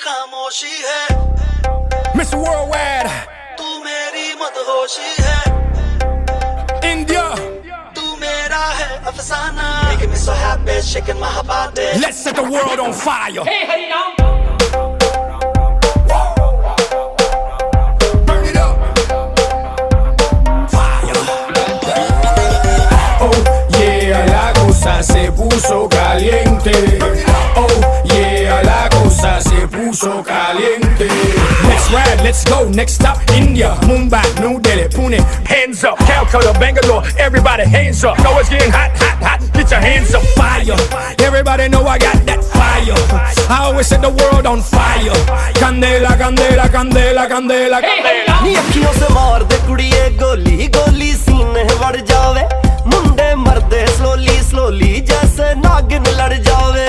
खामोशी है Mr. Worldwide, तू मेरी मदहोशी है India. तू मेरा है अफसाना Making me so happy shaking my body Let's set the world on fire. Hey, hey, now. Burn it up. Fire. Oh yeah, la cosa se puso caliente. Oh yeah, la cosa se puso caliente. Let's ride, let's go. Next stop, India, Mumbai, New Delhi, Pune. Hands up, Calcutta, Bangalore. Everybody, hands up. Know it's getting hot, hot, hot. Get your hands up, fire. Everybody know I got that fire. I always set the world on fire. Candela, candela, candela, candela, candela. नी अखियों से मार दे कुड़िए गोली गोली सीने बढ़ जावे मुंडे मरदे slowly slowly जैसे नागिन लड़ जावे